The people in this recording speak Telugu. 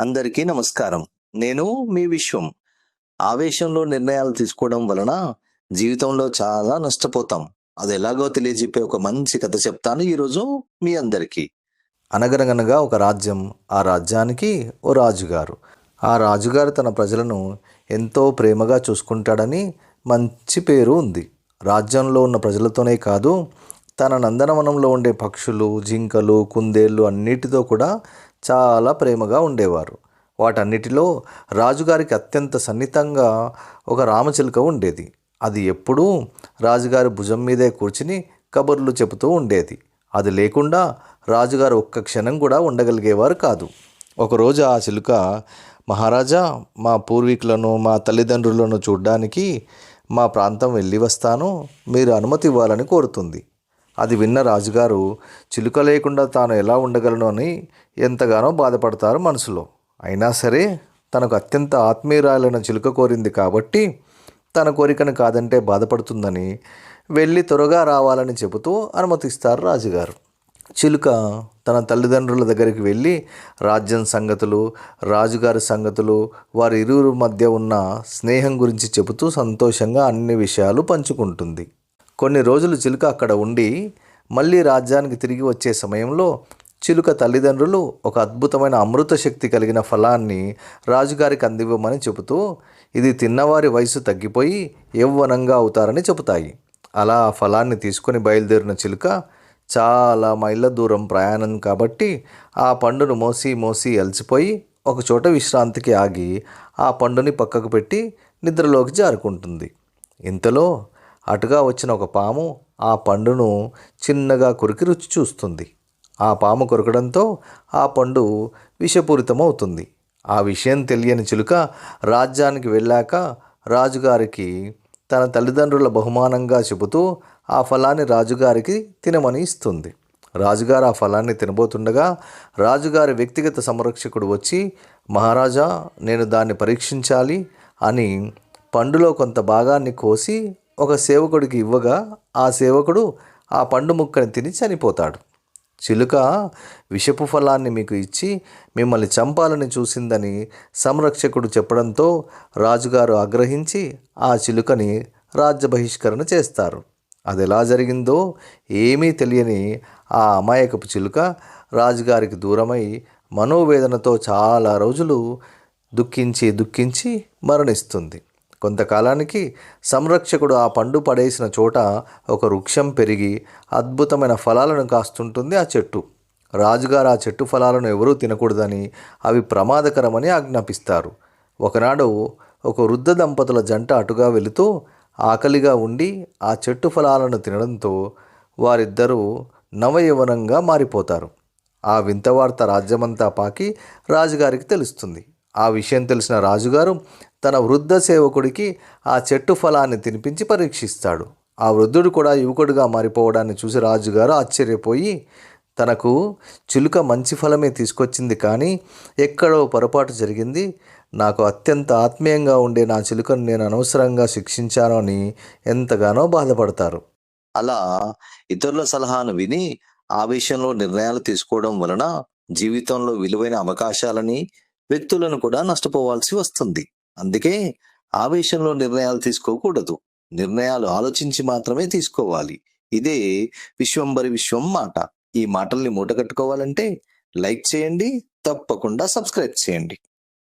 అందరికీ నమస్కారం. నేను మీ విశ్వం. ఆవేశంలో నిర్ణయాలు తీసుకోవడం వలన జీవితంలో చాలా నష్టపోతాం. అది ఎలాగో తెలియజెప్పే ఒక మంచి కథ చెప్తాను ఈరోజు మీ అందరికీ. అనగనగనగా ఒక రాజ్యం. ఆ రాజ్యానికి ఓ రాజుగారు. ఆ రాజుగారు తన ప్రజలను ఎంతో ప్రేమగా చూసుకుంటాడని మంచి పేరు ఉంది. రాజ్యంలో ఉన్న ప్రజలతోనే కాదు, తన నందనవనంలో ఉండే పక్షులు, జింకలు, కుందేళ్ళు అన్నిటితో కూడా చాలా ప్రేమగా ఉండేవారు. వాటన్నిటిలో రాజుగారికి అత్యంత సన్నిహితంగా ఒక రామచిలుక ఉండేది. అది ఎప్పుడూ రాజుగారి భుజం మీదే కూర్చుని కబుర్లు చెబుతూ ఉండేది. అది లేకుండా రాజుగారు ఒక్క క్షణం కూడా ఉండగలిగేవారు కాదు. ఒకరోజు ఆ చిలుక, మహారాజా, మా పూర్వీకులను, మా తల్లిదండ్రులను చూడ్డానికి మా ప్రాంతం వెళ్ళి వస్తాను, మీరు అనుమతి ఇవ్వాలని కోరుతుంది. అది విన్న రాజుగారు చిలుక లేకుండా తాను ఎలా ఉండగలను అని ఎంతగానో బాధపడతారు మనసులో. అయినా సరే తనకు అత్యంత ఆత్మీయురాలైన చిలుక కోరింది కాబట్టి తన కోరికను కాదంటే బాధపడుతుందని వెళ్ళి త్వరగా రావాలని చెబుతూ అనుమతిస్తారు రాజుగారు. చిలుక తన తల్లిదండ్రుల దగ్గరికి వెళ్ళి రాజ్యం సంగతులు, రాజుగారి సంగతులు, వారి ఇరువురు మధ్య ఉన్న స్నేహం గురించి చెబుతూ సంతోషంగా అన్ని విషయాలు పంచుకుంటుంది. కొన్ని రోజులు చిలుక అక్కడ ఉండి మళ్ళీ రాజ్యానికి తిరిగి వచ్చే సమయంలో చిలుక తల్లిదండ్రులు ఒక అద్భుతమైన అమృత శక్తి కలిగిన ఫలాన్ని రాజుగారికి అందివ్వమని చెబుతూ, ఇది తిన్నవారి వయసు తగ్గిపోయి యవ్వనంగా అవుతారని చెబుతాయి. అలా ఆ ఫలాన్ని తీసుకొని బయలుదేరిన చిలుక చాలా మైళ్ళ దూరం ప్రయాణం కాబట్టి ఆ పండును మోసి మోసి అలసిపోయి ఒకచోట విశ్రాంతికి ఆగి ఆ పండుని పక్కకు పెట్టి నిద్రలోకి జారుకుంటుంది. ఇంతలో అటుగా వచ్చిన ఒక పాము ఆ పండును చిన్నగా కొరికి రుచి చూస్తుంది. ఆ పాము కొరకడంతో ఆ పండు విషపూరితమవుతుంది. ఆ విషయం తెలియని చిలుక రాజ్యానికి వెళ్ళాక రాజుగారికి తన తల్లిదండ్రుల బహుమానంగా చెబుతూ ఆ ఫలాన్ని రాజుగారికి తినమని ఇస్తుంది. రాజుగారు ఆ ఫలాన్ని తినబోతుండగా రాజుగారి వ్యక్తిగత సంరక్షకుడు వచ్చి, మహారాజా, నేను దాన్ని పరీక్షించాలి అని పండులో కొంత భాగాన్ని కోసి ఒక సేవకుడికి ఇవ్వగా ఆ సేవకుడు ఆ పండు ముక్కని తిని చనిపోతాడు. చిలుక విషపు ఫలాన్ని మీకు ఇచ్చి మిమ్మల్ని చంపాలని చూసిందని సంరక్షకుడు చెప్పడంతో రాజుగారు ఆగ్రహించి ఆ చిలుకని రాజ్య బహిష్కరణ చేస్తారు. అది ఎలా జరిగిందో ఏమీ తెలియని ఆ అమాయకపు చిలుక రాజుగారికి దూరమై మనోవేదనతో చాలా రోజులు దుఃఖించి మరణిస్తుంది. కొంతకాలానికి సంరక్షకుడు ఆ పండు పడేసిన చోట ఒక వృక్షం పెరిగి అద్భుతమైన ఫలాలను కాస్తుంటుంది ఆ చెట్టు. రాజుగారు ఆ చెట్టు ఫలాలను ఎవరూ తినకూడదని, అవి ప్రమాదకరమని ఆజ్ఞాపిస్తారు. ఒకనాడు ఒక వృద్ధ దంపతుల జంట అటుగా వెళుతూ ఆకలిగా ఉండి ఆ చెట్టు ఫలాలను తినడంతో వారిద్దరూ నవయవనంగా మారిపోతారు. ఆ వింత వార్త రాజ్యమంతా పాకి రాజుగారికి తెలుస్తుంది. ఆ విషయం తెలిసిన రాజుగారు తన వృద్ధ సేవకుడికి ఆ చెట్టు ఫలాన్ని తినిపించి పరీక్షిస్తాడు. ఆ వృద్ధుడు కూడా యువకుడిగా మారిపోవడాన్ని చూసి రాజుగారు ఆశ్చర్యపోయి, తనకు చిలుక మంచి ఫలమే తీసుకొచ్చింది, కానీ ఎక్కడో పొరపాటు జరిగింది, నాకు అత్యంత ఆత్మీయంగా ఉండే నా చిలుకను నేను అనవసరంగా శిక్షించాను అని ఎంతగానో బాధపడతారు. అలా ఇతరుల సలహాను విని ఆవేశంలో నిర్ణయాలు తీసుకోవడం వలన జీవితంలో విలువైన అవకాశాలని, వ్యక్తులను కూడా నష్టపోవాల్సి వస్తుంది. అందుకే ఆవేశంలో నిర్ణయాలు తీసుకోకూడదు. నిర్ణయాలు ఆలోచించి మాత్రమే తీసుకోవాలి. ఇదే విశ్వంబరి విశ్వం మాట. ఈ మాటల్ని మూటగట్టుకోవాలంటే లైక్ చేయండి, తప్పకుండా సబ్స్క్రైబ్ చేయండి.